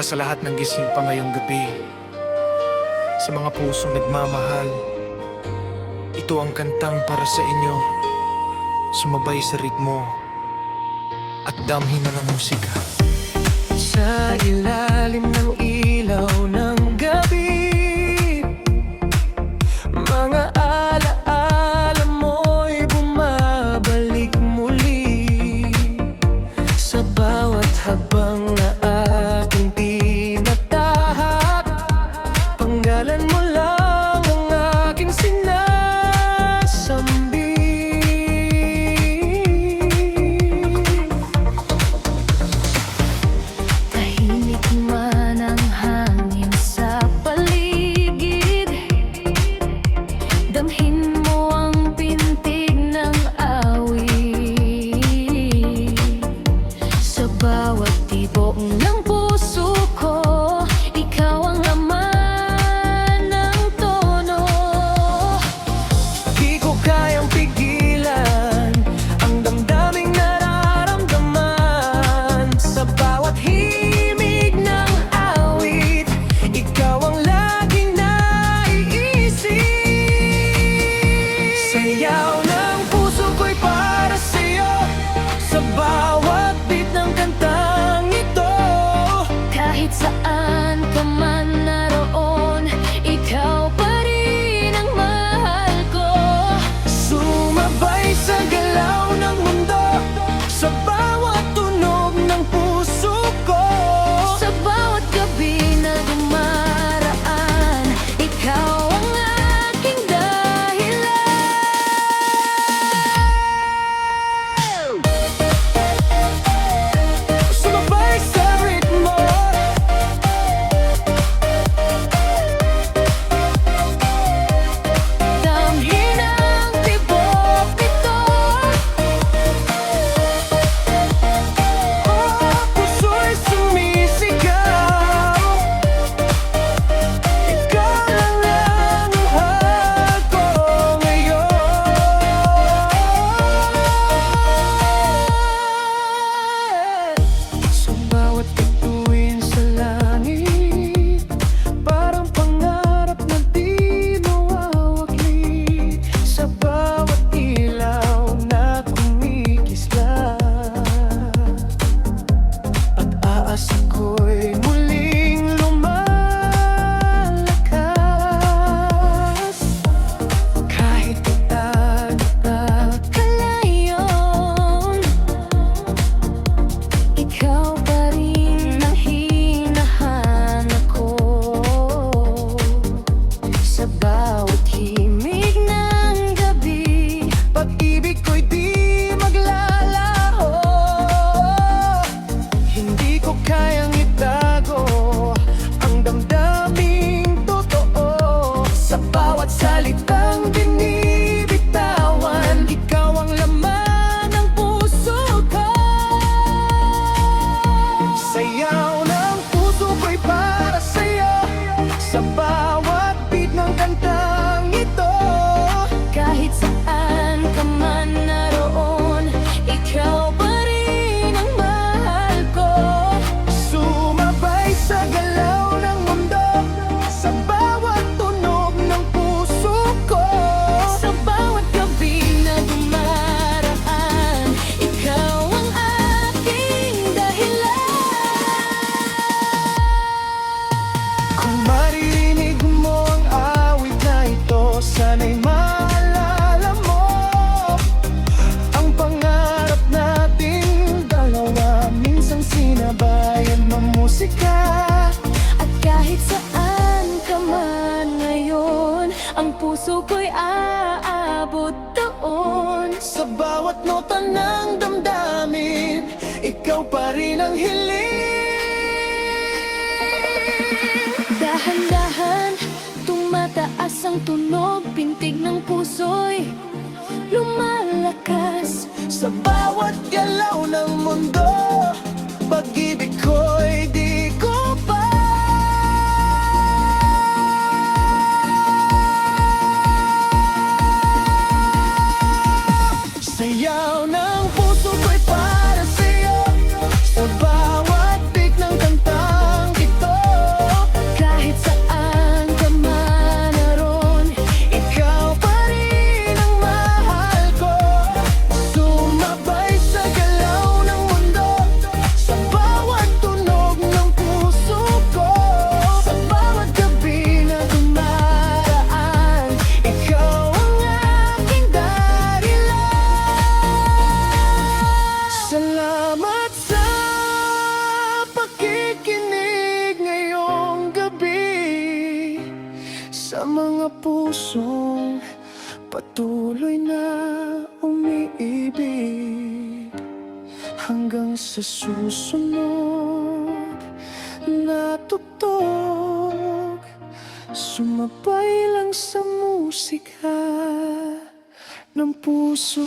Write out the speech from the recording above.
Para sa lahat ng gising pa ngayong gabi, sa mga pusong nagmamahal, ito ang kantang para sa inyo. Sumabay sa ritmo at damhin na ng musika. Sa ilalim ng ilaw ng gabi, mga alaala mo'y bumabalik muli. Sa bawat habang na aking tinatahak, panggalan mo lang ang aking sinasambi. Tahimik man ang hangin sa paligid, damhin mo ang pintig ng awit. Sa bawat tibok ng puso ko, ikaw ang laman ng tono. Di ko kayang pigilan ang damdaming nararamdaman. Sa bawat himig ng awit, ikaw ang laging naiisip. Sayaw ng puso ko'y para sa'yo, sa bawat beat ng kantang ito. Kahit saan ka man naroon, ikaw pa rin ang mahal ko. Sumabay sa galaw ng mundo, sa bawat tunog ng puso ko. Sa bawat gabi na dumaraan, ikaw ang aking dahilan. Sumabay sa ritmo, Damhin ang tibok nito. puso'y sumisigaw. Ikaw lang ang mahal ko ngayon. Sa bawat bituin sa langit, parang pangarap na di mawawakli. Sa bawat ilaw na kumikislap, pag-aasa ko'y muling lumalakas. Kahit tatatag Kalayon, ikaw pa rin ang hinahanap ko. Sa bawat himig ng gabi, pag-ibig ko'y di maglalaho. Hindi ko kayang itago ang damdaming totoo. Sa bawat salitang binibitawan, ikaw ang laman ng puso ko. Sayaw ng puso ko'y para sa'yo, sa bawat beat ng kantang ito. kahit saan ka man naroon, ikaw pa rin ang mahal ko. Sumabay sa galaw ng mundo, sa bawat tunog ng puso ko. Sa bawat gabi na dumaraan, ikaw ang aking dahilan. Kung maririnig mo ang awit na ito, sana'y maalala mo ang pangarap nating dalawa. Minsang sinabayan ng musika. At kahit saan ka man ngayon, ang puso ko'y aabot doon. Sa bawat nota ng damdamin, ikaw pa rin ang hiling. Dahan-dahan, tumataas ang tunog, pintig ng puso'y lumalakas. Sa bawat galaw ng mundo, pag-ibig ko'y di ko pa. Sayaw ng puso ko'y para sa'yo, sa bawat beat ng kantang ito. hanggang sa susunod na tugtog. Sumabay lang sa musika ng puso.